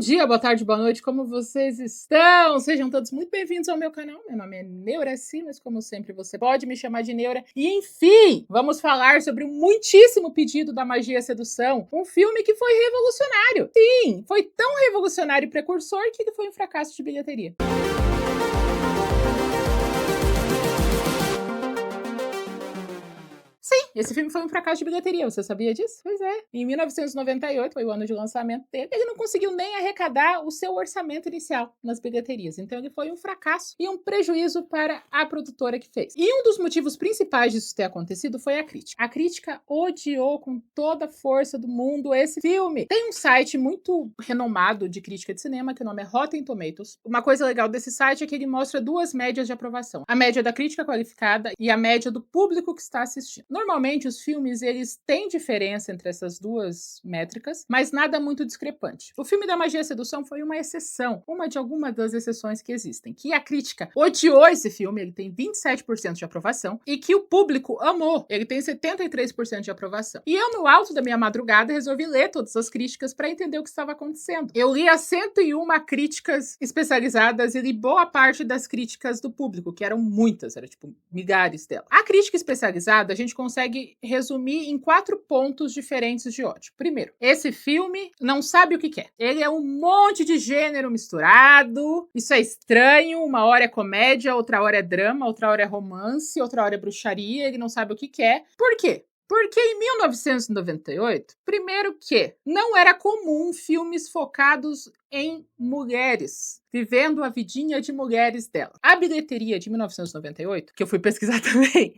dia, boa tarde, boa noite, como vocês estão? Sejam todos muito bem-vindos ao meu canal. Meu nome é Neuraci, mas como sempre você pode me chamar de Neura. E enfim, vamos falar sobre um muitíssimo pedido da Magia e a Sedução, um filme que foi revolucionário. Sim, foi tão revolucionário e precursor que ele foi um fracasso de bilheteria. Sim, esse filme foi um fracasso de bilheteria, você sabia disso? Pois é. Em 1998, foi o ano de lançamento dele, ele não conseguiu nem arrecadar o seu orçamento inicial nas bilheterias. Então ele foi um fracasso e um prejuízo para a produtora que fez. E um dos motivos principais disso ter acontecido foi a crítica. A crítica odiou com toda a força do mundo esse filme. Tem um site muito renomado de crítica de cinema, que o nome é Rotten Tomatoes. Uma coisa legal desse site é que ele mostra duas médias de aprovação. A média da crítica qualificada e a média do público que está assistindo. Normalmente, os filmes, eles têm diferença entre essas duas métricas, mas nada muito discrepante. O filme da Magia e Sedução foi uma exceção, uma de algumas das exceções que existem, que a crítica odiou esse filme, ele tem 27% de aprovação, e que o público amou, ele tem 73% de aprovação. E eu, no alto da minha madrugada, resolvi ler todas as críticas para entender o que estava acontecendo. Eu li as 101 críticas especializadas e li boa parte das críticas do público, que eram muitas, era tipo milhares delas. A crítica especializada, a gente consegue resumir em 4 pontos diferentes de ódio. Primeiro, esse filme não sabe o que quer. Ele é um monte de gênero misturado, isso é estranho, uma hora é comédia, outra hora é drama, outra hora é romance, outra hora é bruxaria, ele não sabe o que quer. Por quê? Porque em 1998, primeiro que não era comum filmes focados em mulheres, vivendo a vidinha de mulheres dela. A bilheteria de 1998, que eu fui pesquisar também,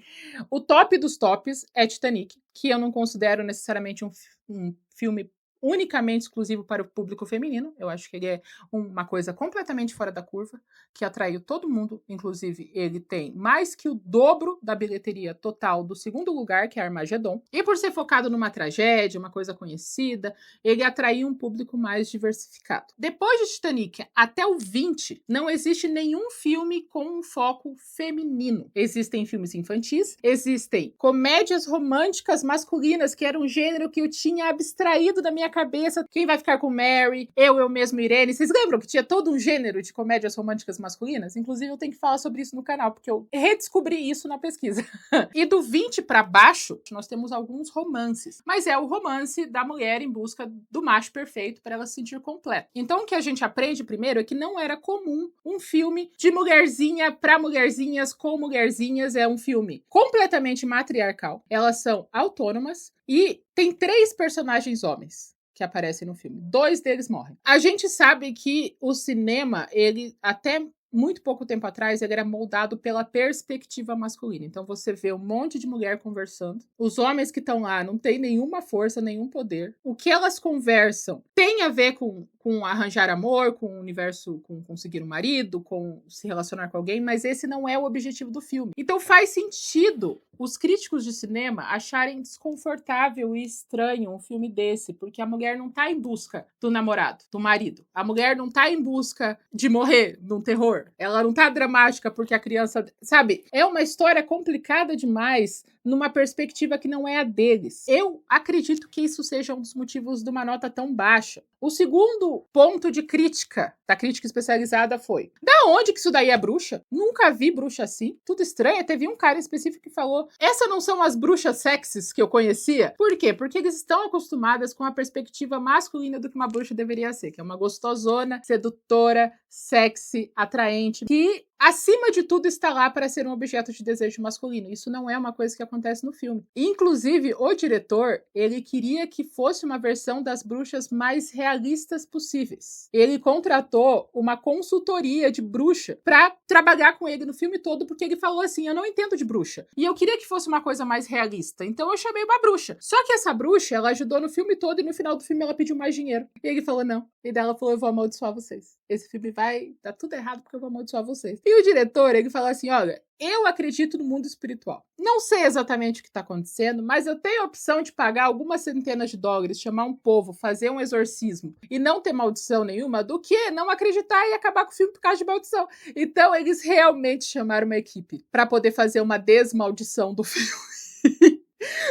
o top dos tops é Titanic, que eu não considero necessariamente um filme unicamente exclusivo para o público feminino. Eu acho que ele é uma coisa completamente fora da curva, que atraiu todo mundo. Inclusive, ele tem mais que o dobro da bilheteria total do segundo lugar, que é Armagedon. E por ser focado numa tragédia, uma coisa conhecida, ele atraiu um público mais diversificado. Depois de Titanic, até o 20, não existe nenhum filme com um foco feminino. Existem filmes infantis, existem comédias românticas masculinas, que era um gênero que eu tinha abstraído da minha cabeça. Quem vai ficar com Mary? Eu mesmo, Irene. Vocês lembram que tinha todo um gênero de comédias românticas masculinas? Inclusive, eu tenho que falar sobre isso no canal, porque eu redescobri isso na pesquisa. E do 20 para baixo, nós temos alguns romances. Mas é o romance da mulher em busca do macho perfeito para ela se sentir completa. Então, o que a gente aprende primeiro é que não era comum um filme de mulherzinha para mulherzinhas com mulherzinhas. É um filme completamente matriarcal. Elas são autônomas e tem 3 personagens homens que aparecem no filme. 2 deles morrem. A gente sabe que o cinema, ele até muito pouco tempo atrás, ele era moldado pela perspectiva masculina. Então você vê um monte de mulher conversando. Os homens que estão lá não têm nenhuma força, nenhum poder. O que elas conversam tem a ver com arranjar amor, com o universo, com conseguir um marido, com se relacionar com alguém, mas esse não é o objetivo do filme. Então faz sentido os críticos de cinema acharem desconfortável e estranho um filme desse, porque a mulher não tá em busca do namorado, do marido. A mulher não tá em busca de morrer num terror. Ela não tá dramática porque a criança... Sabe? É uma história complicada demais numa perspectiva que não é a deles. Eu acredito que isso seja um dos motivos de uma nota tão baixa. O segundo ponto de crítica, da crítica especializada, foi: da onde que isso daí é bruxa? Nunca vi bruxa assim. Tudo estranho. Teve um cara específico que falou: essas não são as bruxas sexys que eu conhecia? Por quê? Porque eles estão acostumadas com a perspectiva masculina do que uma bruxa deveria ser, que é uma gostosona, sedutora, sexy, atraente, que acima de tudo está lá para ser um objeto de desejo masculino. Isso não é uma coisa que acontece no filme. Inclusive, o diretor, ele queria que fosse uma versão das bruxas mais realistas possíveis. Ele contratou uma consultoria de bruxa para trabalhar com ele no filme todo, porque ele falou assim: eu não entendo de bruxa. E eu queria que fosse uma coisa mais realista. Então eu chamei uma bruxa. Só que essa bruxa, ela ajudou no filme todo e no final do filme ela pediu mais dinheiro. E ele falou: não. E daí ela falou: eu vou amaldiçoar vocês. Esse filme vai dar tudo errado porque eu vou amaldiçoar vocês. E o diretor, ele fala assim: olha, eu acredito no mundo espiritual. Não sei exatamente o que está acontecendo, mas eu tenho a opção de pagar algumas centenas de dólares, chamar um povo, fazer um exorcismo e não ter maldição nenhuma, do que não acreditar e acabar com o filme por causa de maldição. Então, eles realmente chamaram uma equipe para poder fazer uma desmaldição do filme.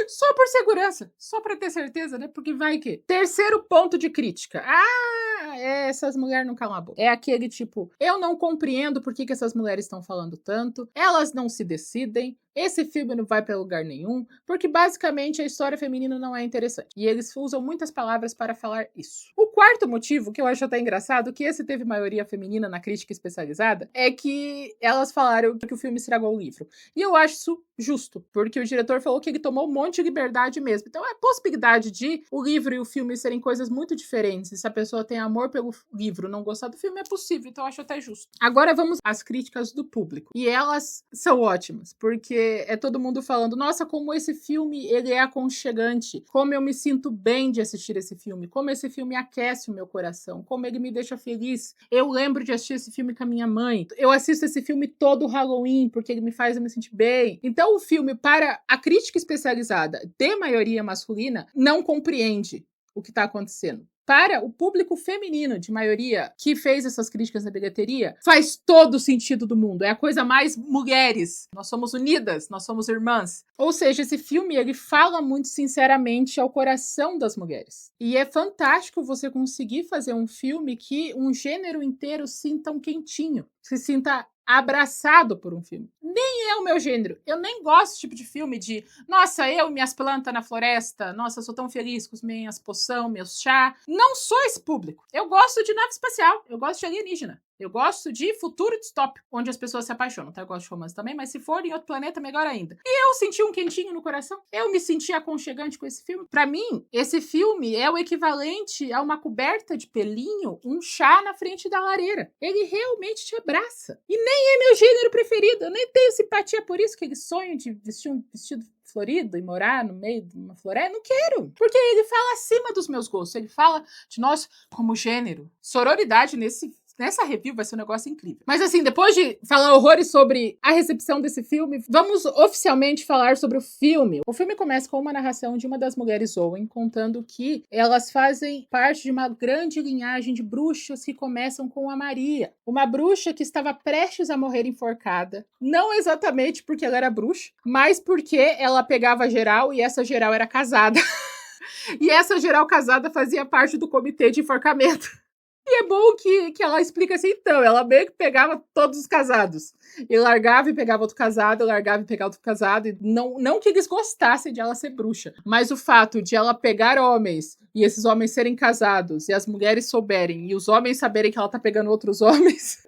Só por segurança, só para ter certeza, né? Porque vai que... Terceiro ponto de crítica. essas mulheres não calam a boca. É aquele tipo, eu não compreendo por que essas mulheres estão falando tanto, elas não se decidem, esse filme não vai pra lugar nenhum, porque basicamente a história feminina não é interessante. E eles usam muitas palavras para falar isso. O quarto motivo, que eu acho até engraçado, que esse teve maioria feminina na crítica especializada, é que elas falaram que o filme estragou o livro. E eu acho isso justo, porque o diretor falou que ele tomou um monte de liberdade mesmo. Então a possibilidade de o livro e o filme serem coisas muito diferentes, e se a pessoa tem amor pelo livro não gostar do filme, é possível, então eu acho até justo. Agora vamos às críticas do público. E elas são ótimas, porque é todo mundo falando, nossa, como esse filme ele é aconchegante, como eu me sinto bem de assistir esse filme, como esse filme aquece o meu coração, como ele me deixa feliz. Eu lembro de assistir esse filme com a minha mãe. Eu assisto esse filme todo Halloween, porque ele me faz eu me sentir bem. Então o filme, para a crítica especializada de maioria masculina, não compreende o que está acontecendo. Para o público feminino, de maioria, que fez essas críticas na bilheteria, faz todo o sentido do mundo. É a coisa mais mulheres. Nós somos unidas, nós somos irmãs. Ou seja, esse filme, ele fala muito sinceramente ao coração das mulheres. E é fantástico você conseguir fazer um filme que um gênero inteiro sinta um quentinho, se sinta abraçado por um filme. Nem é o meu gênero. Eu nem gosto desse tipo de filme de nossa, eu e minhas plantas na floresta, nossa, eu sou tão feliz com as minhas poção, meus chá. Não sou esse público. Eu gosto de nave espacial, eu gosto de alienígena. Eu gosto de futuro distópico, onde as pessoas se apaixonam, tá? Eu gosto de romance também, mas se for em outro planeta, melhor ainda. E eu senti um quentinho no coração. Eu me senti aconchegante com esse filme. Pra mim, esse filme é o equivalente a uma coberta de pelinho, um chá na frente da lareira. Ele realmente te abraça. E nem é meu gênero preferido. Eu nem tenho simpatia por isso, que ele sonha de vestir um vestido florido e morar no meio de uma floresta. Não quero. Porque ele fala acima dos meus gostos. Ele fala de nós como gênero. Sororidade nessa review vai ser um negócio incrível. Mas assim, depois de falar horrores sobre a recepção desse filme, vamos oficialmente falar sobre o filme. O filme começa com uma narração de uma das mulheres Owen, contando que elas fazem parte de uma grande linhagem de bruxas que começam com a Maria. Uma bruxa que estava prestes a morrer enforcada. Não exatamente porque ela era bruxa, mas porque ela pegava geral e essa geral era casada. E essa geral casada fazia parte do comitê de enforcamento. E é bom que ela explica assim, então, ela meio que pegava todos os casados. E largava e pegava outro casado, largava e pegava outro casado. E não que eles gostassem de ela ser bruxa, mas o fato de ela pegar homens e esses homens serem casados e as mulheres souberem e os homens saberem que ela tá pegando outros homens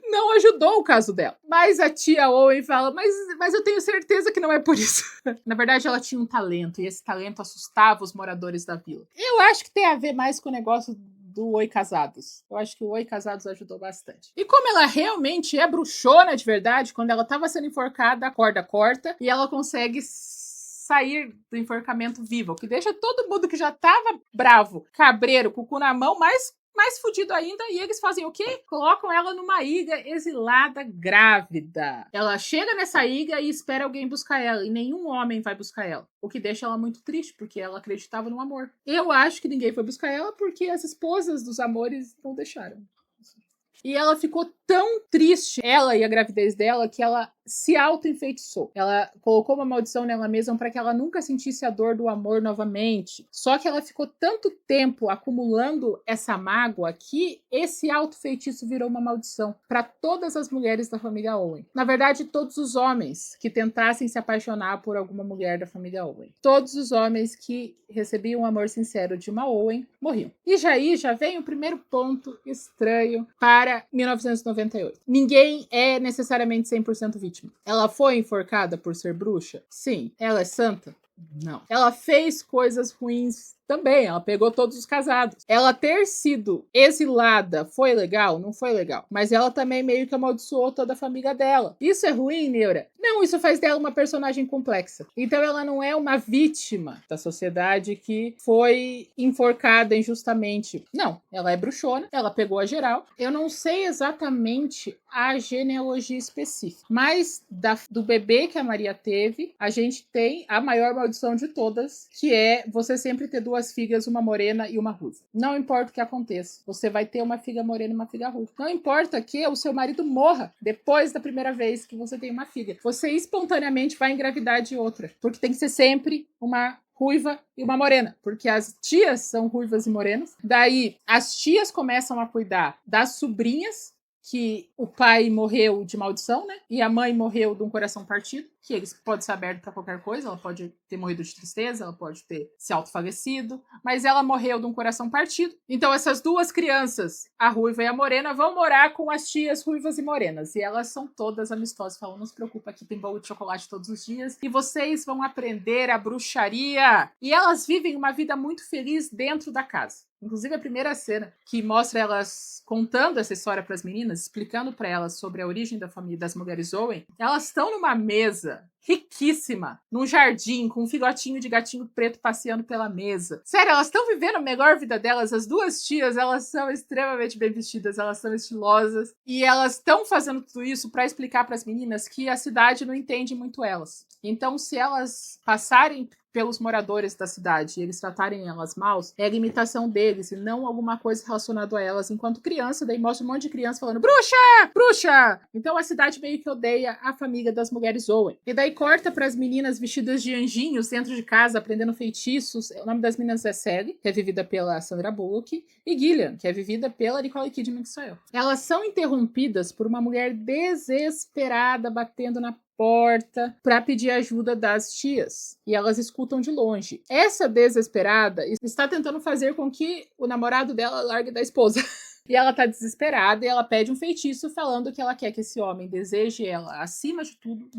não ajudou o caso dela. Mas a tia Owen fala, mas eu tenho certeza que não é por isso. Na verdade, ela tinha um talento e esse talento assustava os moradores da vila. Eu acho que tem a ver mais com o negócio do Oi Casados. Eu acho que o Oi Casados ajudou bastante. E como ela realmente é bruxona de verdade, quando ela estava sendo enforcada, a corda corta e ela consegue sair do enforcamento viva, o que deixa todo mundo que já estava bravo, cabreiro, com o cu na mão, mais fudido ainda, e eles fazem o quê? Colocam ela numa ilha exilada grávida. Ela chega nessa ilha e espera alguém buscar ela, e nenhum homem vai buscar ela. O que deixa ela muito triste, porque ela acreditava no amor. Eu acho que ninguém foi buscar ela porque as esposas dos amores não deixaram. E ela ficou tão triste, ela e a gravidez dela, que ela se auto-enfeitiçou. Ela colocou uma maldição nela mesma para que ela nunca sentisse a dor do amor novamente. Só que ela ficou tanto tempo acumulando essa mágoa que esse auto-feitiço virou uma maldição para todas as mulheres da família Owen. Na verdade, todos os homens que tentassem se apaixonar por alguma mulher da família Owen. Todos os homens que recebiam o amor sincero de uma Owen morriam. E já vem o primeiro ponto estranho para 1998. Ninguém é necessariamente 100% vítima. Ela foi enforcada por ser bruxa? Sim. Ela é santa? Não. Ela fez coisas ruins também, ela pegou todos os casados. Ela ter sido exilada foi legal? Não foi legal. Mas ela também meio que amaldiçoou toda a família dela. Isso é ruim, Neura? Não, isso faz dela uma personagem complexa. Então ela não é uma vítima da sociedade que foi enforcada injustamente. Não, ela é bruxona, ela pegou a geral. Eu não sei exatamente a genealogia específica, mas do bebê que a Maria teve, a gente tem a maior maldição de todas, que é você sempre ter duas filhas, uma morena e uma ruiva. Não importa o que aconteça, você vai ter uma filha morena e uma filha ruiva. Não importa que o seu marido morra depois da primeira vez que você tem uma filha. Você espontaneamente vai engravidar de outra, porque tem que ser sempre uma ruiva e uma morena, porque as tias são ruivas e morenas. Daí, as tias começam a cuidar das sobrinhas, que o pai morreu de maldição, né? E a mãe morreu de um coração partido, que eles pode ser aberto para qualquer coisa, ela pode ter morrido de tristeza, ela pode ter se autofalecido, mas ela morreu de um coração partido. Então essas duas crianças, a ruiva e a morena, vão morar com as tias ruivas e morenas, e elas são todas amistosas, falam, não se preocupa, aqui tem bolo de chocolate todos os dias, e vocês vão aprender a bruxaria. E elas vivem uma vida muito feliz dentro da casa. Inclusive, a primeira cena que mostra elas contando essa história para as meninas, explicando para elas sobre a origem da família das mulheres Owen, elas estão numa mesa riquíssima, num jardim, com um filhotinho de gatinho preto passeando pela mesa. Sério, elas estão vivendo a melhor vida delas. As duas tias, elas são extremamente bem vestidas, elas são estilosas, e elas estão fazendo tudo isso para explicar para as meninas que a cidade não entende muito elas. Então, se elas passarem pelos moradores da cidade e eles tratarem elas mal, é a limitação deles e não alguma coisa relacionada a elas. Enquanto criança, daí mostra um monte de criança falando bruxa, bruxa! Então a cidade meio que odeia a família das mulheres Owen. E daí corta para as meninas vestidas de anjinhos dentro de casa, aprendendo feitiços. O nome das meninas é Sally, que é vivida pela Sandra Bullock, e Gillian, que é vivida pela Nicole Kidman, que sou eu. Elas são interrompidas por uma mulher desesperada batendo na porta para pedir ajuda das tias. E elas escutam de longe. Essa desesperada está tentando fazer com que o namorado dela largue da esposa. E ela tá desesperada e ela pede um feitiço falando que ela quer que esse homem deseje ela acima de tudo,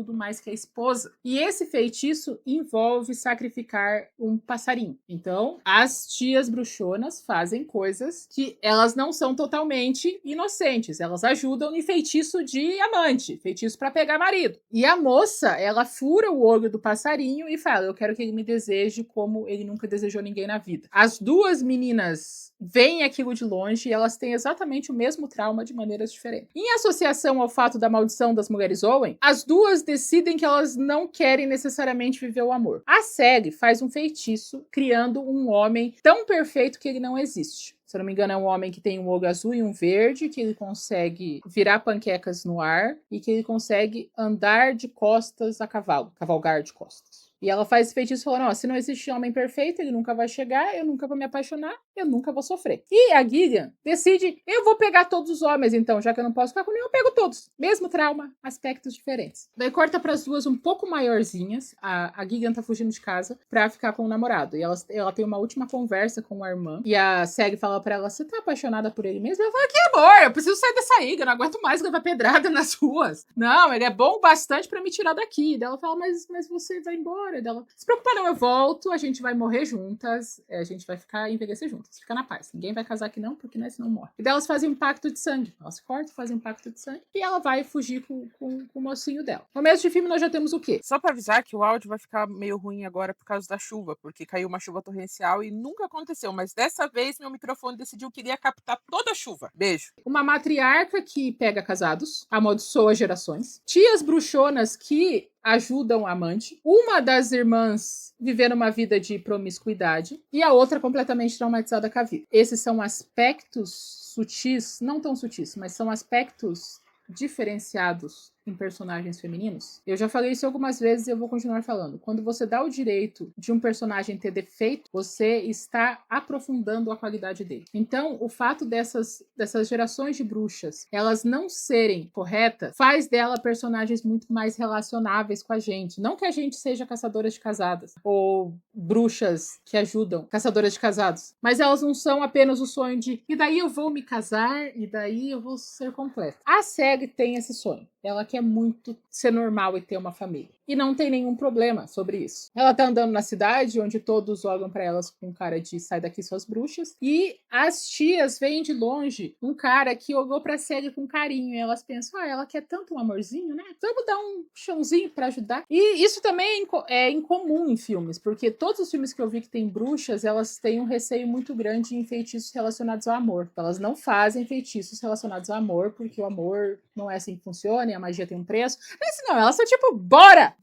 mais que a esposa. E esse feitiço envolve sacrificar um passarinho. Então, as tias bruxonas fazem coisas que elas não são totalmente inocentes. Elas ajudam em feitiço de amante, feitiço para pegar marido. E a moça, ela fura o olho do passarinho e fala, eu quero que ele me deseje como ele nunca desejou ninguém na vida. As duas meninas veem aquilo de longe e elas têm exatamente o mesmo trauma de maneiras diferentes. Em associação ao fato da maldição das mulheres Owen, as duas decidem que elas não querem necessariamente viver o amor. A série faz um feitiço criando um homem tão perfeito que ele não existe. Se eu não me engano, é um homem que tem um olho azul e um verde, que ele consegue virar panquecas no ar e que ele consegue andar de costas a cavalo, cavalgar de costas. E ela faz esse feitiço falando, se não existe homem perfeito, ele nunca vai chegar, eu nunca vou me apaixonar, eu nunca vou sofrer. E a Gillian decide, eu vou pegar todos os homens, então, já que eu não posso ficar com nenhum, eu pego todos. Mesmo trauma, aspectos diferentes. Daí corta para as duas um pouco maiorzinhas, a Gillian tá fugindo de casa pra ficar com o namorado. E ela tem uma última conversa com a irmã, e a Sally fala pra ela, você tá apaixonada por ele mesmo? Ela fala, que amor, eu preciso sair dessa ilha, eu não aguento mais levar pedrada nas ruas. Não, ele é bom bastante pra me tirar daqui. Daí ela fala, mas você vai embora. Dela, se preocupa não, eu volto, a gente vai morrer juntas, a gente vai envelhecer juntas, fica na paz. Ninguém vai casar aqui não, porque né, senão morre. E daí elas fazem um pacto de sangue. Elas se cortam, fazem um pacto de sangue e ela vai fugir com o mocinho dela. No começo de filme nós já temos o quê? Só pra avisar que o áudio vai ficar meio ruim agora por causa da chuva, porque caiu uma chuva torrencial e nunca aconteceu, mas dessa vez meu microfone decidiu que iria captar toda a chuva. Beijo. Uma matriarca que pega casados, amaldiçoa gerações, tias bruxonas que ajudam a amante, uma das irmãs vivendo uma vida de promiscuidade e a outra completamente traumatizada com a vida. Esses são aspectos sutis, não tão sutis, mas são aspectos diferenciados em personagens femininos. Eu já falei isso algumas vezes e eu vou continuar falando. Quando você dá o direito de um personagem ter defeito, você está aprofundando a qualidade dele. Então, o fato dessas gerações de bruxas, elas não serem corretas, faz dela personagens muito mais relacionáveis com a gente. Não que a gente seja caçadoras de casadas ou bruxas que ajudam caçadoras de casados, mas elas não são apenas o sonho de e daí eu vou me casar e daí eu vou ser completa. A série tem esse sonho. Ela quer muito ser normal e ter uma família. E não tem nenhum problema sobre isso. Ela tá andando na cidade, onde todos olham pra elas com cara de sai daqui suas bruxas. E as tias veem de longe um cara que olhou pra Sally com carinho. E elas pensam, ela quer tanto um amorzinho, né? Vamos dar um chãozinho pra ajudar. E isso também é incomum em filmes, porque todos os filmes que eu vi que tem bruxas, elas têm um receio muito grande em feitiços relacionados ao amor. Elas não fazem feitiços relacionados ao amor, porque o amor não é assim que funciona, e a magia tem um preço. Mas não, elas são tipo, bora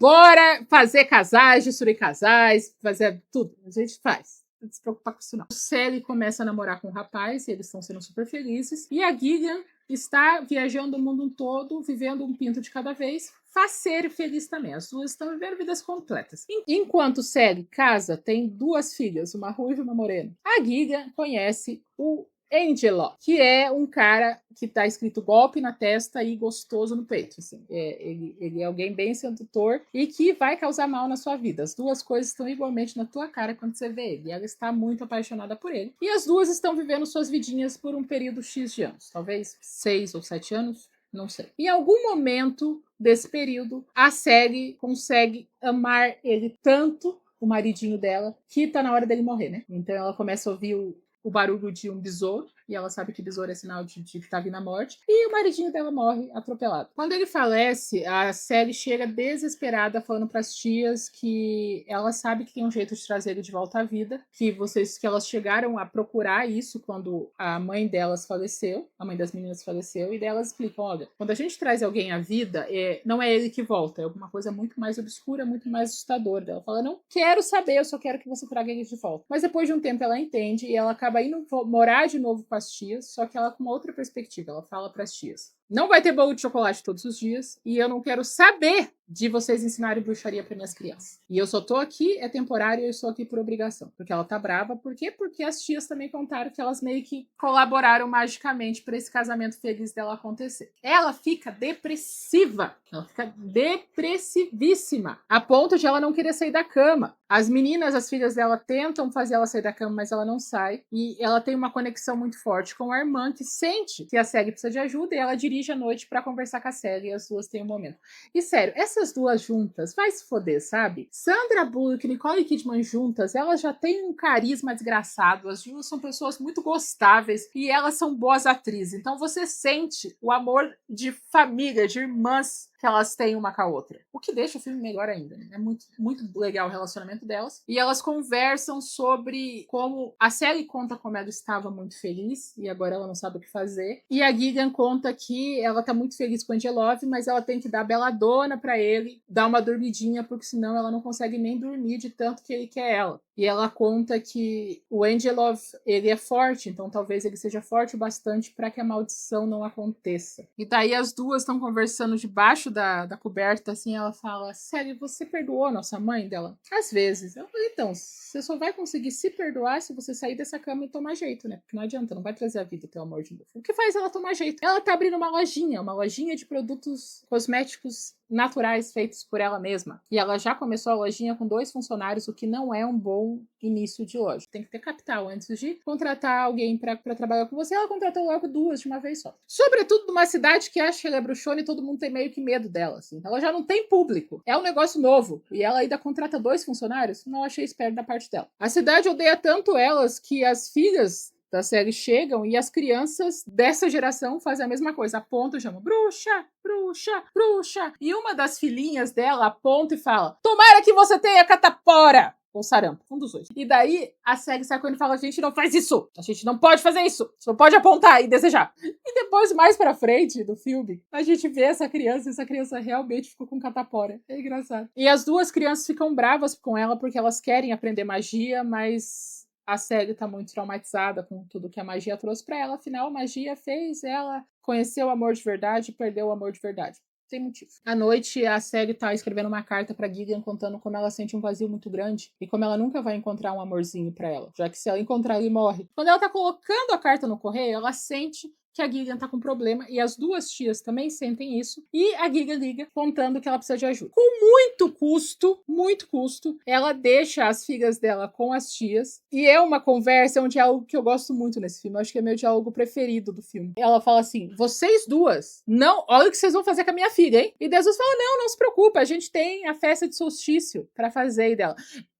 fazer casais, destruir casais, fazer tudo. A gente faz. se preocupar com isso não. O Sally começa a namorar com o rapaz, e eles estão sendo super felizes. E a Gillian está viajando o mundo todo, vivendo um pinto de cada vez, faceiro e feliz também. As duas estão vivendo vidas completas. Enquanto Sally casa, tem 2 filhas, uma ruiva e uma morena. A Gillian conhece o Angelo, que é um cara que tá escrito golpe na testa e gostoso no peito. Assim. Ele é alguém bem sedutor e que vai causar mal na sua vida. As duas coisas estão igualmente na tua cara quando você vê ele. E ela está muito apaixonada por ele. E as duas estão vivendo suas vidinhas por um período X de anos. Talvez 6 ou 7 anos. Não sei. Em algum momento desse período, a Sally consegue amar ele tanto, o maridinho dela, que tá na hora dele morrer, né? Então ela começa a ouvir o barulho de um besouro, e ela sabe que besouro é sinal de que tá vindo a morte, e o maridinho dela morre atropelado. Quando ele falece, a Sally chega desesperada falando pras tias que ela sabe que tem um jeito de trazer ele de volta à vida, que elas chegaram a procurar isso quando a mãe delas faleceu, a mãe das meninas faleceu, e delas explicam, olha, quando a gente traz alguém à vida, não é ele que volta, é alguma coisa muito mais obscura, muito mais assustadora. Ela fala, não quero saber, eu só quero que você traga ele de volta. Mas depois de um tempo ela entende, e ela acaba indo morar de novo com as tias, só que ela com uma outra perspectiva. Ela fala para as tias, não vai ter bolo de chocolate todos os dias, e eu não quero saber de vocês ensinarem bruxaria para minhas crianças. E eu só tô aqui, é temporário, e eu estou aqui por obrigação. Porque ela tá brava. Por quê? Porque as tias também contaram que elas meio que colaboraram magicamente para esse casamento feliz dela acontecer. Ela fica depressiva. Ela fica depressivíssima. A ponto de ela não querer sair da cama. As meninas, as filhas dela, tentam fazer ela sair da cama, mas ela não sai. E ela tem uma conexão muito forte com a irmã, que sente que a Sally precisa de ajuda, e ela dirige à noite para conversar com a Sally, e as duas têm um momento. E sério, essas duas juntas, vai se foder, sabe? Sandra Bullock e Nicole Kidman juntas, elas já têm um carisma desgraçado, as duas são pessoas muito gostáveis, e elas são boas atrizes. Então você sente o amor de família, de irmãs, que elas têm uma com a outra. O que deixa o filme melhor ainda. Né? É muito, muito legal o relacionamento delas. E elas conversam sobre como a Sally conta como ela estava muito feliz e agora ela não sabe o que fazer. E a Gillian conta que ela tá muito feliz com o Angelov, mas ela tem que dar beladona pra ele, dar uma dormidinha, porque senão ela não consegue nem dormir de tanto que ele quer ela. E ela conta que o Angelov, ele é forte, então talvez ele seja forte o bastante para que a maldição não aconteça. E daí as duas estão conversando debaixo da coberta, assim, ela fala, Sally, você perdoou a nossa mãe dela? Às vezes. Eu falei, então, você só vai conseguir se perdoar se você sair dessa cama e tomar jeito, né? Porque não adianta, não vai trazer a vida, pelo amor de Deus. O que faz ela tomar jeito? Ela tá abrindo uma lojinha de produtos cosméticos naturais feitos por ela mesma. E ela já começou a lojinha com 2 funcionários, o que não é um bom início de loja. Tem que ter capital antes de contratar alguém para trabalhar com você. Ela contratou logo 2 de uma vez só. Sobretudo numa cidade que acha que ela é bruxona e todo mundo tem meio que medo dela. Assim. Ela já não tem público. É um negócio novo. E ela ainda contrata 2 funcionários? Não achei esperto da parte dela. A cidade odeia tanto elas que as filhas da série chegam e as crianças dessa geração fazem a mesma coisa. Apontam e chamam bruxa, bruxa, bruxa. E uma das filhinhas dela aponta e fala, tomara que você tenha catapora. Ou sarampo, um dos 2. E daí a série sai quando fala, a gente não faz isso. A gente não pode fazer isso. Você não pode apontar e desejar. E depois, mais pra frente do filme, a gente vê essa criança realmente ficou com catapora. É engraçado. E as 2 crianças ficam bravas com ela porque elas querem aprender magia, mas a Sally tá muito traumatizada com tudo que a magia trouxe pra ela. Afinal, a magia fez ela conhecer o amor de verdade e perder o amor de verdade. Sem motivo. À noite, a Sally tá escrevendo uma carta pra Gillian contando como ela sente um vazio muito grande e como ela nunca vai encontrar um amorzinho pra ela, já que se ela encontrar, ele morre. Quando ela tá colocando a carta no correio, ela sente que a Gillian tá com problema e as 2 tias também sentem isso e a Gillian liga contando que ela precisa de ajuda. Com muito custo, ela deixa as filhas dela com as tias e é uma conversa, é um diálogo que eu gosto muito nesse filme, eu acho que é meu diálogo preferido do filme. Ela fala assim, vocês 2, não, olha o que vocês vão fazer com a minha filha, hein? E Jesus fala, não se preocupa, a gente tem a festa de solstício pra fazer e dela.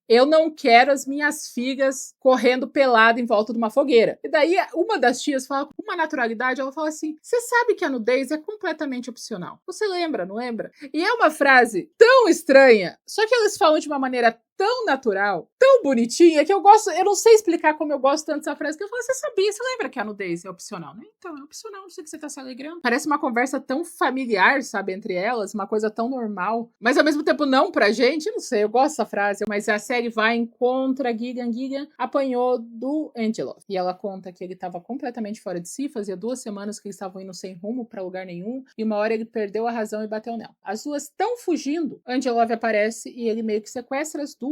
Eu não quero as minhas filhas correndo pelada em volta de uma fogueira. E daí uma das tias fala com uma naturalidade, ela fala assim, você sabe que a nudez é completamente opcional. Você lembra, não lembra? E é uma frase tão estranha, só que eles falam de uma maneira tão natural, tão bonitinha, que eu gosto, eu não sei explicar como eu gosto tanto dessa frase, que eu falo, você sabia, você lembra que a nudez é opcional, né? Então, é opcional, não sei que você tá se alegrando. Parece uma conversa tão familiar, sabe, entre elas, uma coisa tão normal, mas ao mesmo tempo não pra gente, não sei, eu gosto dessa frase, mas a série vai em contra Gigan. Gigan apanhou do Angelov, e ela conta que ele tava completamente fora de si, fazia 2 semanas que eles estavam indo sem rumo pra lugar nenhum, e uma hora ele perdeu a razão e bateu nela. As duas estão fugindo, Angelov aparece e ele meio que sequestra as duas.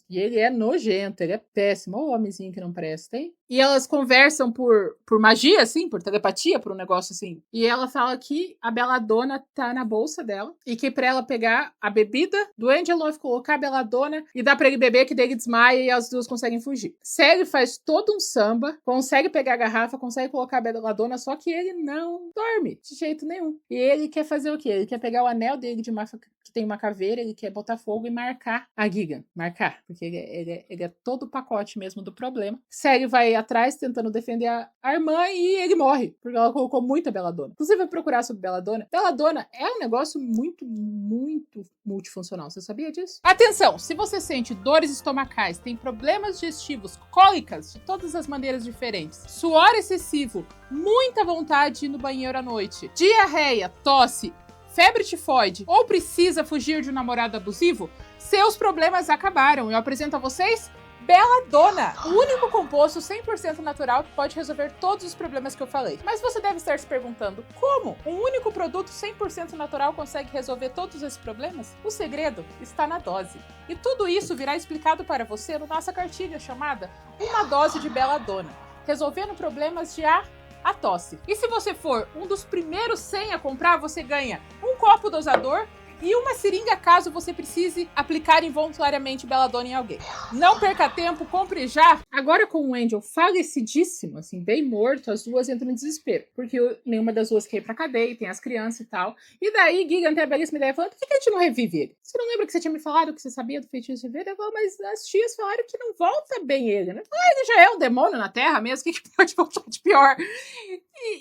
E ele é nojento, ele é péssimo. Olha o homenzinho que não presta, hein? E elas conversam por magia, assim, por telepatia, por um negócio assim. E ela fala que a Belladonna tá na bolsa dela e que pra ela pegar a bebida do Angelov, colocar a Belladonna e dar pra ele beber, que daí ele desmaia e as duas conseguem fugir. Sally faz todo um samba, consegue pegar a garrafa, consegue colocar a Belladonna, só que ele não dorme de jeito nenhum. E ele quer fazer o quê? Ele quer pegar o anel dele de máfia que tem uma caveira, ele quer botar fogo e marcar a Gigan. Marcar, porque ele é todo o pacote mesmo do problema. Sally vai atrás tentando defender a irmã e ele morre, porque ela colocou muita Belladonna. Inclusive, vai procurar sobre Belladonna. Belladonna é um negócio muito, muito multifuncional. Você sabia disso? Atenção! Se você sente dores estomacais, tem problemas digestivos, cólicas de todas as maneiras diferentes, suor excessivo, muita vontade de ir no banheiro à noite, diarreia, tosse, febre tifoide ou precisa fugir de um namorado abusivo, seus problemas acabaram. Eu apresento a vocês Belladonna, o único composto 100% natural que pode resolver todos os problemas que eu falei. Mas você deve estar se perguntando, como um único produto 100% natural consegue resolver todos esses problemas? O segredo está na dose. E tudo isso virá explicado para você na nossa cartilha chamada Uma Dose de Belladonna, resolvendo problemas de a tosse. E se você for um dos primeiros 100 a comprar, você ganha um copo dosador e uma seringa caso você precise aplicar involuntariamente Belladonna em alguém. Não perca tempo, compre já! Agora com o Angel falecidíssimo, assim, bem morto, as duas entram em desespero, porque nenhuma das duas quer ir pra cadeia, tem as crianças e tal. E daí Gigan tem a belíssima ideia, falando, por que a gente não revive ele? Você não lembra que você tinha me falado que você sabia do feitiço de reviver? Eu falo, mas as tias falaram que não volta bem ele, né? Ele já é um demônio na Terra mesmo, o que pode voltar de pior?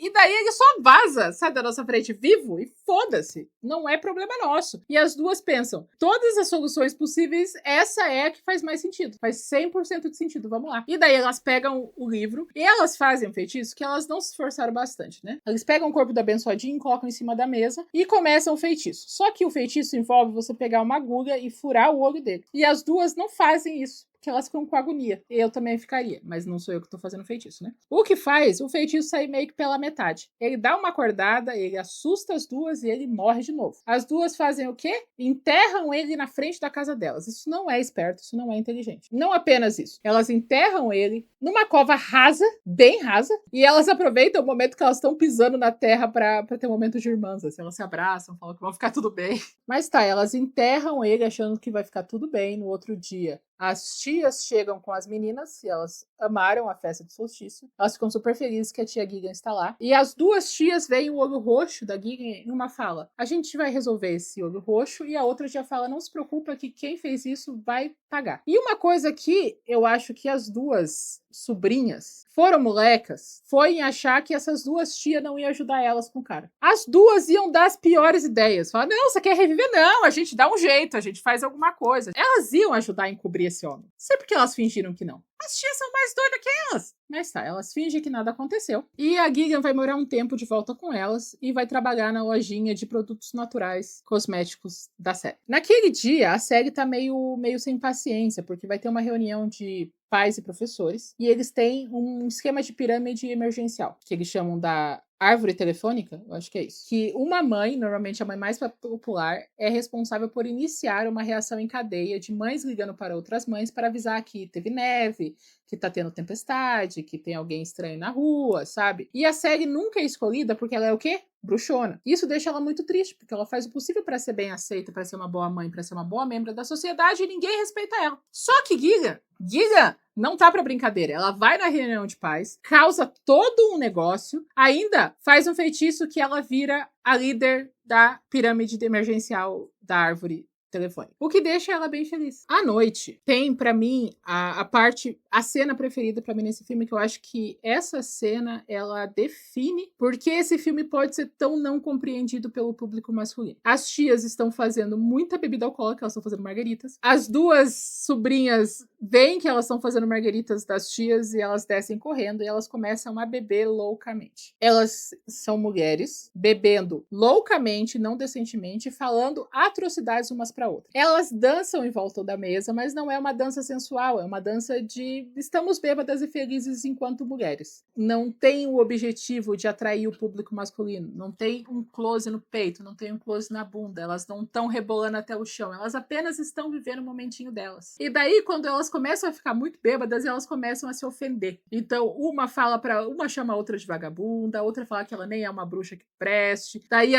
E daí ele só vaza, sai da nossa frente vivo e foda-se. Não é problema nosso. E as duas pensam, todas as soluções possíveis, essa é a que faz mais sentido. Faz 100% de sentido, vamos lá. E daí elas pegam o livro e elas fazem um feitiço que elas não se esforçaram bastante, né? Eles pegam o corpo da abençoadinha, colocam em cima da mesa e começam o feitiço. Só que o feitiço envolve você pegar uma agulha e furar o olho dele. E as duas não fazem isso, que elas ficam com agonia. Eu também ficaria, mas não sou eu que tô fazendo feitiço, né? O que faz o feitiço sair meio que pela metade. Ele dá uma acordada, ele assusta as duas e ele morre de novo. As duas fazem o quê? Enterram ele na frente da casa delas. Isso não é esperto, isso não é inteligente. Não apenas isso. Elas enterram ele numa cova rasa, bem rasa, e elas aproveitam o momento que elas estão pisando na terra pra ter um momento de irmãs, assim. Elas se abraçam, falam que vão ficar tudo bem. Mas tá, elas enterram ele achando que vai ficar tudo bem no outro dia. As tias chegam com as meninas e elas amaram a festa do solstício. Elas ficam super felizes que a tia Gigan está lá. E as duas tias veem o olho roxo da Gigan em uma fala. A gente vai resolver esse olho roxo. E a outra tia fala, não se preocupa que quem fez isso vai pagar. E uma coisa que eu acho que as duas sobrinhas foram molecas foi em achar que essas duas tias não iam ajudar elas com o cara. As duas iam dar as piores ideias. Falar, não, você quer reviver? Não, a gente dá um jeito, a gente faz alguma coisa. Elas iam ajudar a encobrir esse homem. Sei porque elas fingiram que não. As tias são mais doidas que elas. Mas tá, elas fingem que nada aconteceu. E a Gigan vai morar um tempo de volta com elas e vai trabalhar na lojinha de produtos naturais cosméticos da série. Naquele dia, a série tá meio sem paciência, porque vai ter uma reunião de pais e professores, e eles têm um esquema de pirâmide emergencial, que eles chamam da árvore telefônica, eu acho que é isso. Que uma mãe, normalmente a mãe mais popular, é responsável por iniciar uma reação em cadeia de mães ligando para outras mães para avisar que teve neve, que tá tendo tempestade, que tem alguém estranho na rua, sabe? E a série nunca é escolhida porque ela é o quê? Bruxona. Isso deixa ela muito triste, porque ela faz o possível para ser bem aceita, para ser uma boa mãe, para ser uma boa membro da sociedade e ninguém respeita ela. Só que Gigan não tá pra brincadeira. Ela vai na reunião de pais, causa todo um negócio, ainda faz um feitiço que ela vira a líder da pirâmide emergencial da árvore telefone. O que deixa ela bem feliz. À noite, tem pra mim a cena preferida pra mim nesse filme, que eu acho que essa cena, ela define porque esse filme pode ser tão não compreendido pelo público masculino. As tias estão fazendo muita bebida alcoólica, elas estão fazendo margaritas. As duas sobrinhas veem que elas estão fazendo margaritas das tias e elas descem correndo e elas começam a beber loucamente. Elas são mulheres bebendo loucamente, não decentemente, falando atrocidades umas para outras. Elas dançam em volta da mesa, mas não é uma dança sensual, é uma dança de estamos bêbadas e felizes enquanto mulheres. Não tem o objetivo de atrair o público masculino, não tem um close no peito, não tem um close na bunda, elas não estão rebolando até o chão, elas apenas estão vivendo o momentinho delas. E daí, quando elas começam a ficar muito bêbadas, elas começam a se ofender. Então, uma chama a outra de vagabunda, a outra fala que ela nem é uma bruxa que preste. Daí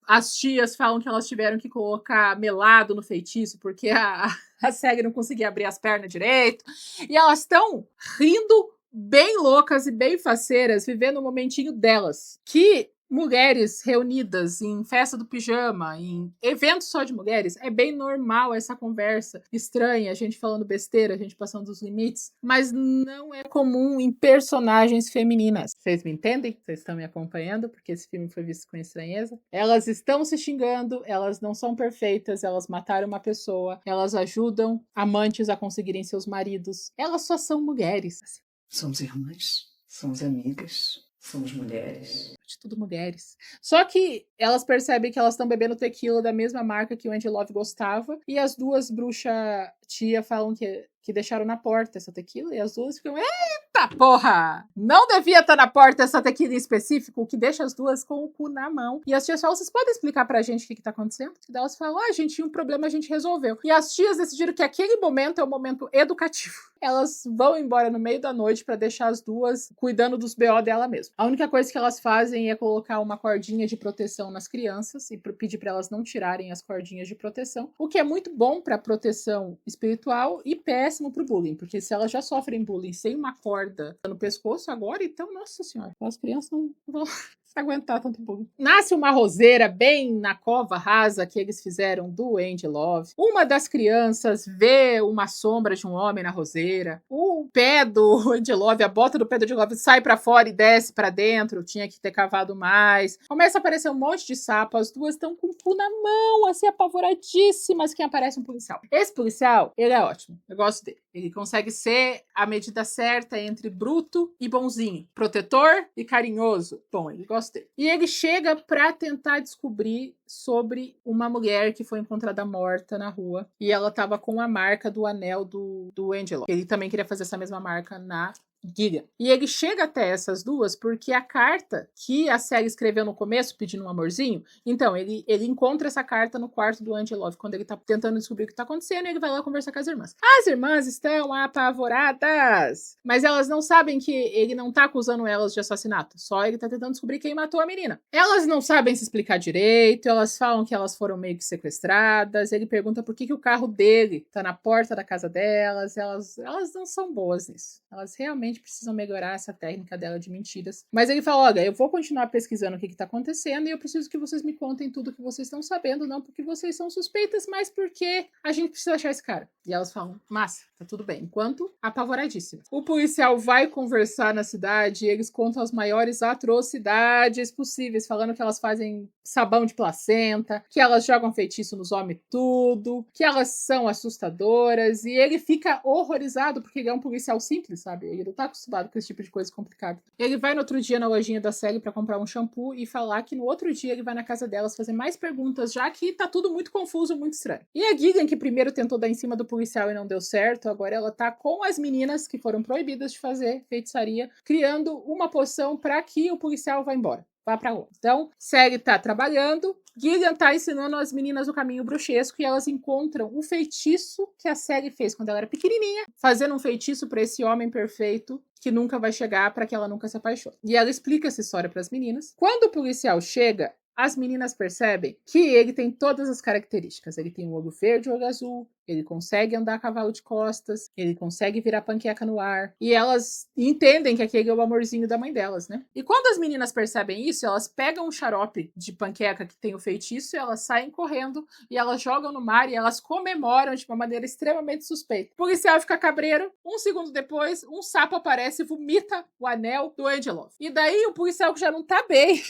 as tias falam que elas tiveram que colocar melado no feitiço porque a Sally não conseguia abrir as pernas direito. E elas estão rindo bem loucas e bem faceiras, vivendo o momentinho delas. Que mulheres reunidas em festa do pijama, em eventos só de mulheres, é bem normal essa conversa estranha, a gente falando besteira, a gente passando dos limites, mas não é comum em personagens femininas. Vocês me entendem? Vocês estão me acompanhando? Porque esse filme foi visto com estranheza. Elas estão se xingando, elas não são perfeitas, elas mataram uma pessoa, elas ajudam amantes a conseguirem seus maridos. Elas só são mulheres. Somos irmãs, somos amigas, somos mulheres. De tudo mulheres. Só que elas percebem que elas estão bebendo tequila da mesma marca que o Andy Love gostava. E as duas bruxas tia falam que deixaram na porta essa tequila. E as duas ficam, eita porra! Não devia estar na porta essa tequila em específico, o que deixa as duas com o cu na mão. E as tias falam, vocês podem explicar pra gente o que tá acontecendo? E daí elas falam, a gente tinha um problema, a gente resolveu. E as tias decidiram que aquele momento é um momento educativo. Elas vão embora no meio da noite pra deixar as duas cuidando dos BO dela mesma. A única coisa que elas fazem é colocar uma cordinha de proteção nas crianças e pedir pra elas não tirarem as cordinhas de proteção, o que é muito bom pra proteção espiritual e péssimo pro bullying, porque se elas já sofrem bullying sem uma corda no pescoço agora, então, nossa senhora, as crianças não vão aguentar tanto bullying. Nasce uma roseira bem na cova rasa que eles fizeram do Andy Love. Uma das crianças vê uma sombra de um homem na roseira. O pé do Andy Love, a bota do pé do Andy Love sai pra fora e desce pra dentro. Tinha que ter cavado mais. Começa a aparecer um monte de sapo. As duas estão com o cu na mão, assim, apavoradíssimas. Quem aparece um policial. Esse policial, ele é ótimo. Eu gosto dele. Ele consegue ser a medida certa entre bruto e bonzinho. Protetor e carinhoso. Bom, ele gosta dele. E ele chega pra tentar descobrir sobre uma mulher que foi encontrada morta na rua. E ela tava com a marca do anel do Angelo. Ele também queria fazer essa mesma marca na Giga. E ele chega até essas duas porque a carta que a Sally escreveu no começo, pedindo um amorzinho, então, ele encontra essa carta no quarto do Andy Love, quando ele tá tentando descobrir o que tá acontecendo, e ele vai lá conversar com as irmãs. As irmãs estão apavoradas, mas elas não sabem que ele não tá acusando elas de assassinato, só ele tá tentando descobrir quem matou a menina. Elas não sabem se explicar direito, elas falam que elas foram meio que sequestradas, ele pergunta por que o carro dele tá na porta da casa delas, elas não são boas nisso. Elas realmente precisam melhorar essa técnica dela de mentiras. Mas ele fala, olha, eu vou continuar pesquisando o que tá acontecendo e eu preciso que vocês me contem tudo que vocês estão sabendo, não porque vocês são suspeitas, mas porque a gente precisa achar esse cara. E elas falam, massa, tá tudo bem. Enquanto, apavoradíssima. O policial vai conversar na cidade e eles contam as maiores atrocidades possíveis, falando que elas fazem sabão de placenta, que elas jogam feitiço nos homens tudo, que elas são assustadoras, e ele fica horrorizado porque ele é um policial simples, sabe? Ele não tá acostumado com esse tipo de coisa complicada. Ele vai no outro dia na lojinha da Sally pra comprar um shampoo e falar que no outro dia ele vai na casa delas fazer mais perguntas, já que tá tudo muito confuso, muito estranho. E a Gigan, que primeiro tentou dar em cima do policial e não deu certo, agora ela tá com as meninas que foram proibidas de fazer feitiçaria, criando uma poção pra que o policial vá embora. Vá pra onde? Então, Sally tá trabalhando, Gillian tá ensinando as meninas o caminho bruxesco e elas encontram o feitiço que a Sally fez quando ela era pequenininha, fazendo um feitiço pra esse homem perfeito que nunca vai chegar, pra que ela nunca se apaixone. E ela explica essa história pras meninas. Quando o policial chega, as meninas percebem que ele tem todas as características. Ele tem o olho verde e o olho azul, ele consegue andar a cavalo de costas, ele consegue virar panqueca no ar. E elas entendem que aquele é o amorzinho da mãe delas, né? E quando as meninas percebem isso, elas pegam um xarope de panqueca que tem o feitiço e elas saem correndo e elas jogam no mar e elas comemoram de uma maneira extremamente suspeita. O policial fica cabreiro, um segundo depois, um sapo aparece e vomita o anel do Angelov. E daí o policial que já não tá bem...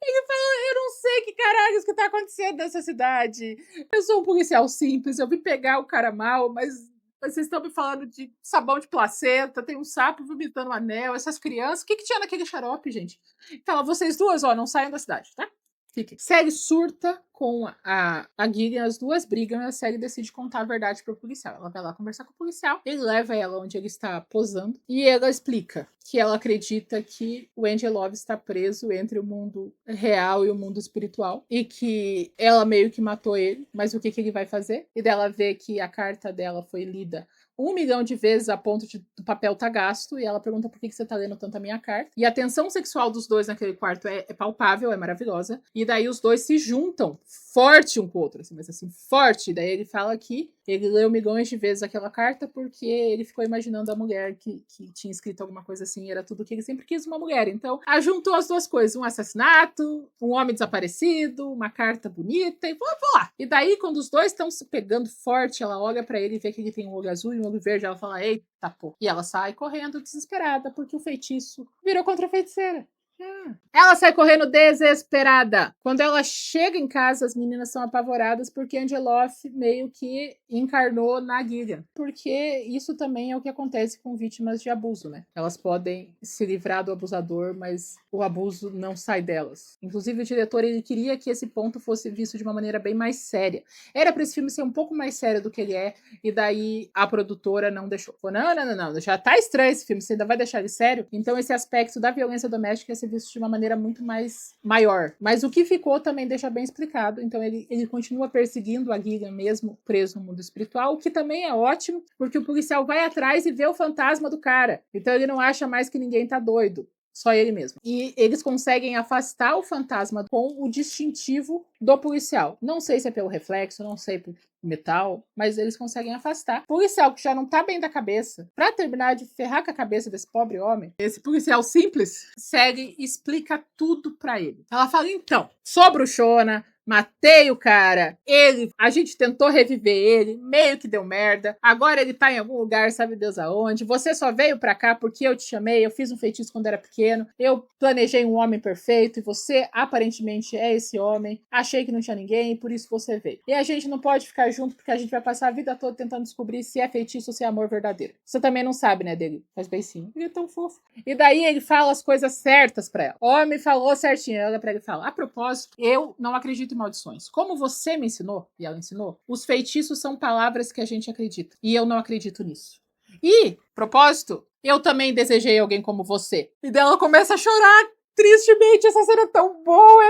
Ele fala, eu não sei que caralhos que tá acontecendo nessa cidade. Eu sou um policial simples, eu vim pegar o cara mal, mas vocês estão me falando de sabão de placenta, tem um sapo vomitando um anel, essas crianças. O que tinha naquele xarope, gente? Fala, vocês duas, não saiam da cidade, tá? Fiquem. Sally surta com a Gillian, as duas brigam e a Sally decide contar a verdade pro policial. Ela vai lá conversar com o policial, ele leva ela onde ele está posando e ela explica que ela acredita que o Angelov está preso entre o mundo real e o mundo espiritual e que ela meio que matou ele, mas o que ele vai fazer? E dela vê que a carta dela foi lida 1 milhão de vezes a ponto do papel tá gasto, e ela pergunta por que você tá lendo tanto a minha carta. E a tensão sexual dos dois naquele quarto é palpável, é maravilhosa. E daí os dois se juntam forte um com o outro, assim, mas assim, forte. E daí ele fala que ele leu milhões de vezes aquela carta porque ele ficou imaginando a mulher que tinha escrito alguma coisa assim, e era tudo que ele sempre quis, uma mulher. Então, juntou as duas coisas, um assassinato, um homem desaparecido, uma carta bonita, e vou lá. E daí, quando os dois estão se pegando forte, ela olha pra ele e vê que ele tem um olho azul e um olho verde, ela fala, eita, pô. E ela sai correndo desesperada, porque o feitiço virou contra a feiticeira. Ela sai correndo desesperada. Quando ela chega em casa, as meninas são apavoradas porque Angelov meio que encarnou na Gillian. Porque isso também é o que acontece com vítimas de abuso, né? Elas podem se livrar do abusador, mas o abuso não sai delas. Inclusive, o diretor ele queria que esse ponto fosse visto de uma maneira bem mais séria. Era para esse filme ser um pouco mais sério do que ele é, e daí a produtora não deixou. Falou, não, já tá estranho esse filme, você ainda vai deixar ele sério? Então esse aspecto da violência doméstica ia ser visto de uma maneira muito mais maior. Mas o que ficou também deixa bem explicado. Então ele continua perseguindo a Gillian mesmo preso no mundo espiritual, o que também é ótimo, porque o policial vai atrás e vê o fantasma do cara. Então ele não acha mais que ninguém tá doido. Só ele mesmo. E eles conseguem afastar o fantasma com o distintivo do policial. Não sei se é pelo reflexo, não sei por metal, mas eles conseguem afastar. O policial que já não tá bem da cabeça, pra terminar de ferrar com a cabeça desse pobre homem, esse policial simples, segue e explica tudo pra ele. Ela fala, então, sou bruxona, matei o cara, a gente tentou reviver ele, meio que deu merda, agora ele tá em algum lugar, sabe Deus aonde, você só veio pra cá porque eu te chamei, eu fiz um feitiço quando era pequeno, eu planejei um homem perfeito e você aparentemente é esse homem, achei que não tinha ninguém, por isso você veio. E a gente não pode ficar junto porque a gente vai passar a vida toda tentando descobrir se é feitiço ou se é amor verdadeiro. Você também não sabe, né, dele? Faz beicinho. Ele é tão fofo. E daí ele fala as coisas certas pra ela. O homem falou certinho, ela pra ele fala, a propósito, eu não acredito em maldições. Como você me ensinou, e ela ensinou, os feitiços são palavras que a gente acredita. E eu não acredito nisso. E, propósito, eu também desejei alguém como você. E daí ela começa a chorar tristemente, essa cena é tão boa.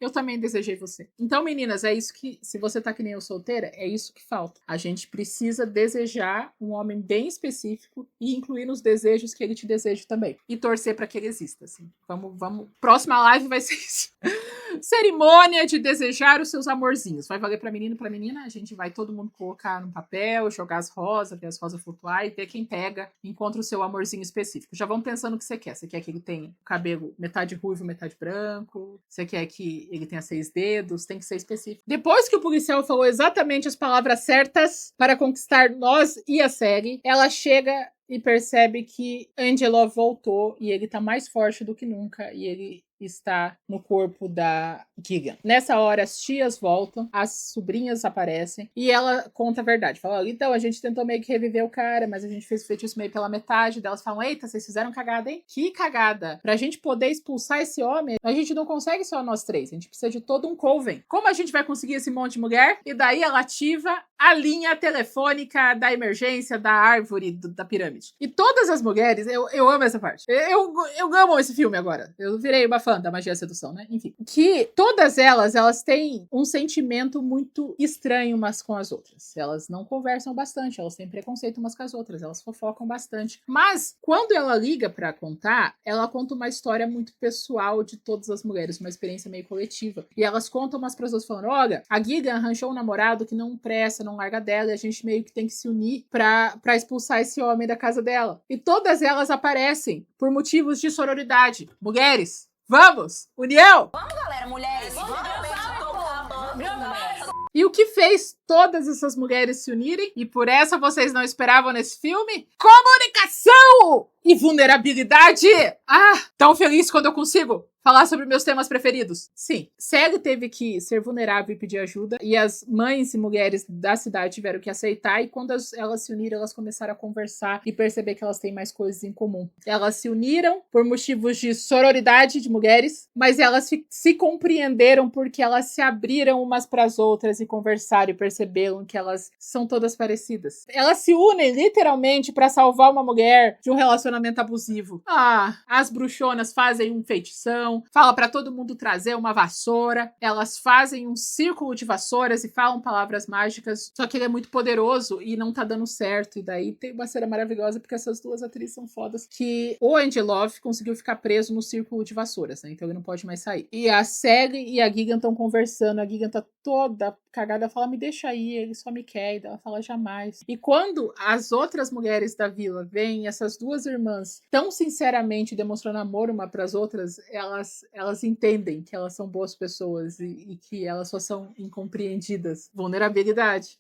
Eu também desejei você. Então, meninas, é isso que, se você tá que nem eu solteira, é isso que falta. A gente precisa desejar um homem bem específico e incluir nos desejos que ele te deseja também. E torcer pra que ele exista, assim. Vamos. Próxima live vai ser isso. Cerimônia de desejar os seus amorzinhos. Vai valer pra menino e pra menina. A gente vai todo mundo colocar no papel, jogar as rosas, ver as rosas flutuar e ver quem pega, encontra o seu amorzinho específico. Já vamos pensando o que você quer. Você quer que ele tenha o cabelo metade ruivo, metade branco? Você quer que ele tenha 6 dedos? Tem que ser específico. Depois que o policial falou exatamente as palavras certas para conquistar nós e a série, ela chega e percebe que Angelo voltou e ele tá mais forte do que nunca e ele está no corpo da Gillian. Nessa hora, as tias voltam, as sobrinhas aparecem e ela conta a verdade. Fala, então, a gente tentou meio que reviver o cara, mas a gente fez o feitiço meio pela metade. Delas falam, eita, vocês fizeram cagada, hein? Que cagada! Pra gente poder expulsar esse homem, a gente não consegue só nós três, a gente precisa de todo um coven. Como a gente vai conseguir esse monte de mulher? E daí ela ativa a linha telefônica da emergência da árvore da pirâmide. E todas as mulheres, eu amo essa parte. Eu amo esse filme agora. Eu virei uma fã fã da magia da sedução, né? Enfim. Que todas elas têm um sentimento muito estranho umas com as outras. Elas não conversam bastante, elas têm preconceito umas com as outras, elas fofocam bastante. Mas, quando ela liga pra contar, ela conta uma história muito pessoal de todas as mulheres, uma experiência meio coletiva. E elas contam umas pras outras falando, olha, a Gigan arranjou um namorado que não presta, não larga dela, e a gente meio que tem que se unir pra expulsar esse homem da casa dela. E todas elas aparecem por motivos de sororidade. Mulheres, vamos! União! Vamos, galera, mulheres! E o que fez todas essas mulheres se unirem, e por essa vocês não esperavam nesse filme? Comunicação e vulnerabilidade! Ah, tão feliz quando eu consigo falar sobre meus temas preferidos. Sim, Sally teve que ser vulnerável e pedir ajuda, e as mães e mulheres da cidade tiveram que aceitar, e quando elas se uniram, elas começaram a conversar e perceber que elas têm mais coisas em comum. Elas se uniram por motivos de sororidade de mulheres, mas elas se compreenderam porque elas se abriram umas para as outras e conversaram e perceberam que elas são todas parecidas. Elas se unem literalmente para salvar uma mulher de um relacionamento abusivo. Ah, as bruxonas fazem um feitição, fala pra todo mundo trazer uma vassoura, elas fazem um círculo de vassouras e falam palavras mágicas, só que ele é muito poderoso e não tá dando certo, e daí tem uma cena maravilhosa porque essas duas atrizes são fodas, que o Angelov conseguiu ficar preso no círculo de vassouras, né, então ele não pode mais sair. E a Sally e a Gigan estão conversando, a Gigan tá toda cagada, fala, me deixa aí, ele só me quer, e ela fala, jamais. E quando as outras mulheres da vila veem essas duas irmãs tão sinceramente demonstrando amor uma para as outras, elas entendem que elas são boas pessoas e que elas só são incompreendidas. Vulnerabilidade.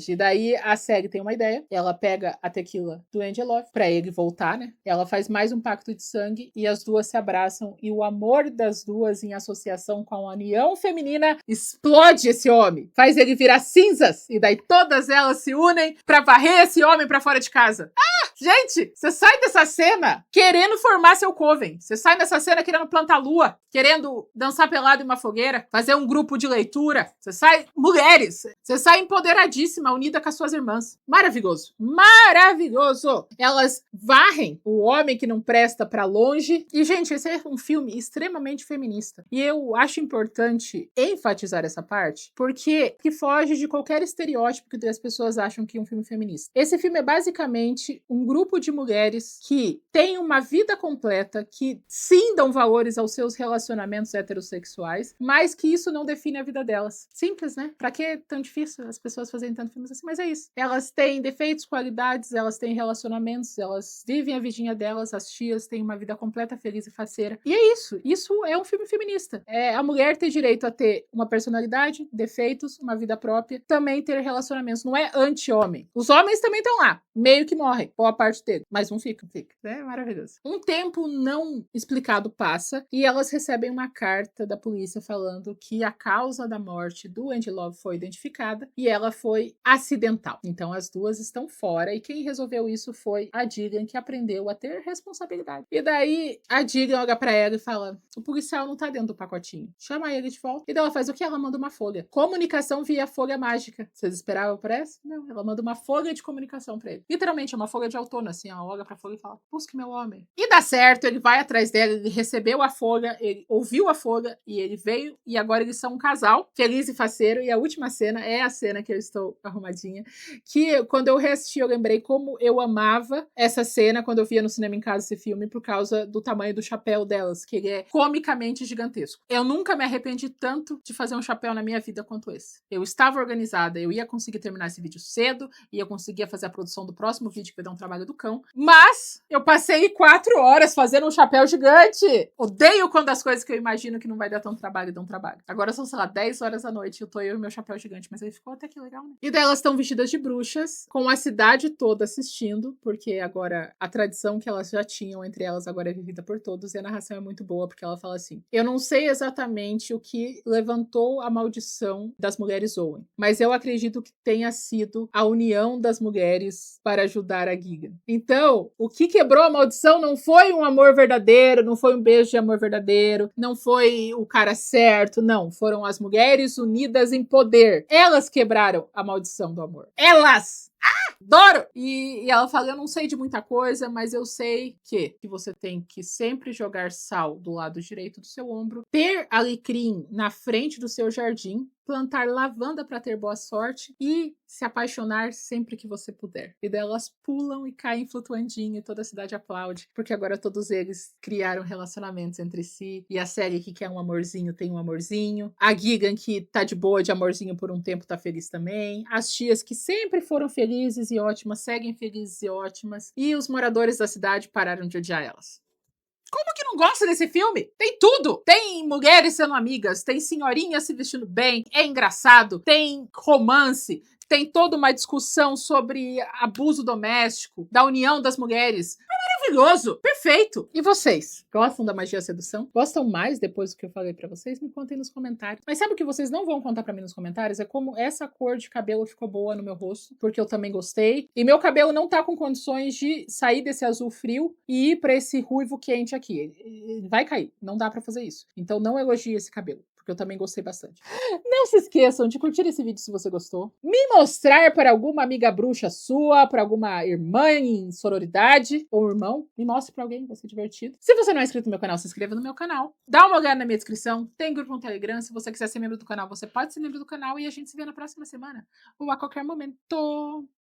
E daí a Sally tem uma ideia, ela pega a tequila do Angelov pra ele voltar, né? Ela faz mais um pacto de sangue e as duas se abraçam e o amor das duas em associação com a união feminina explode esse homem, faz ele virar cinzas e daí todas elas se unem pra varrer esse homem pra fora de casa. Ah, gente, você sai dessa cena querendo formar seu coven, você sai dessa cena querendo plantar lua, querendo dançar pelado em uma fogueira, fazer um grupo de leitura, você sai, mulheres, você sai empoderadíssima, unida com as suas irmãs. Maravilhoso, maravilhoso. Elas varrem o homem que não presta pra longe e, gente, esse é um filme extremamente feminista e eu acho importante enfatizar essa parte porque foge de qualquer estereótipo que as pessoas acham que é um filme feminista. Esse filme é basicamente um grupo de mulheres que tem uma vida completa, que sim dão valores aos seus relacionamentos heterossexuais, mas que isso não define a vida delas. Simples, né? Pra que tão difícil as pessoas fazerem tanto filmes assim? Mas é isso. Elas têm defeitos, qualidades, elas têm relacionamentos, elas vivem a vidinha delas, as tias têm uma vida completa, feliz e faceira. E é isso. Isso é um filme feminista. É a mulher ter direito a ter uma personalidade, defeitos, uma vida própria, também ter relacionamentos. Não é anti-homem. Os homens também estão lá, meio que morrem, boa parte dele, mas um fica. É maravilhoso. Um tempo não explicado passa e elas recebem uma carta da polícia falando que a causa da morte do Angelov foi identificada e ela foi acidental. Então as duas estão fora e quem resolveu isso foi a Gigan, que aprendeu a ter responsabilidade. E daí a Gigan olha pra ela e fala, o policial não tá dentro do pacotinho, chama ele de volta. E daí ela faz o que? Ela manda uma folha. Comunicação via folha mágica. Vocês esperavam por essa? Não, ela manda uma folha de comunicação pra ele. Literalmente, é uma folha de outono, assim, ela olha pra folha e fala, busque meu homem. E dá certo, ele vai atrás dela, ele recebeu a folha, ele ouviu a folha e ele veio, e agora eles são um casal, feliz e faceiro, e a última cena é a cena que eu estou arrumadinha, que quando eu reassisti eu lembrei como eu amava essa cena quando eu via no cinema em casa esse filme, por causa do tamanho do chapéu delas, que ele é comicamente gigantesco. Eu nunca me arrependi tanto de fazer um chapéu na minha vida quanto esse. Eu estava organizada, eu ia conseguir terminar esse vídeo cedo, ia conseguir fazer a produção do próximo vídeo, que vai dar um trabalho do cão, mas eu passei 4 horas fazendo um chapéu gigante. Odeio quando as coisas que eu imagino que não vai dar tanto trabalho dão trabalho. Agora são, sei lá, 10 horas da noite, eu e meu chapéu gigante, mas aí ficou até que legal, né? E daí elas estão vestidas de bruxas, com a cidade toda assistindo, porque agora a tradição que elas já tinham entre elas agora é vivida por todos, e a narração é muito boa, porque ela fala assim, eu não sei exatamente o que levantou a maldição das mulheres Owen, mas eu acredito que tenha sido a união das mulheres para ajudar a Gigan. Então, o que quebrou a maldição não foi um amor verdadeiro, não foi um beijo de amor verdadeiro, não foi o cara certo, não. Foram as mulheres unidas em poder. Elas quebraram a maldição do amor. Elas! Adoro! E ela fala, eu não sei de muita coisa, mas eu sei que você tem que sempre jogar sal do lado direito do seu ombro, ter alecrim na frente do seu jardim, plantar lavanda para ter boa sorte e se apaixonar sempre que você puder. E daí elas pulam e caem flutuandinho e toda a cidade aplaude, porque agora todos eles criaram relacionamentos entre si. E a Sally, que quer um amorzinho, tem um amorzinho. A Gigan, que tá de boa de amorzinho por um tempo, tá feliz também. As tias, que sempre foram felizes e ótimas, seguem felizes e ótimas. E os moradores da cidade pararam de odiar elas. Como que não gosta desse filme? Tem tudo! Tem mulheres sendo amigas, tem senhorinha se vestindo bem, é engraçado, tem romance, tem toda uma discussão sobre abuso doméstico, da união das mulheres. É maravilhoso! Perfeito! E vocês? Gostam da magia sedução? Gostam mais depois do que eu falei pra vocês? Me contem nos comentários. Mas sabe o que vocês não vão contar pra mim nos comentários? É como essa cor de cabelo ficou boa no meu rosto, porque eu também gostei. E meu cabelo não tá com condições de sair desse azul frio e ir pra esse ruivo quente aqui. Ele vai cair. Não dá pra fazer isso. Então não elogie esse cabelo, porque eu também gostei bastante. Não se esqueçam de curtir esse vídeo se você gostou. Me mostrar para alguma amiga bruxa sua, para alguma irmã em sororidade ou irmão. Me mostre para alguém, vai ser divertido. Se você não é inscrito no meu canal, se inscreva no meu canal. Dá uma olhada na minha descrição. Tem grupo no Telegram. Se você quiser ser membro do canal, você pode ser membro do canal. E a gente se vê na próxima semana ou a qualquer momento.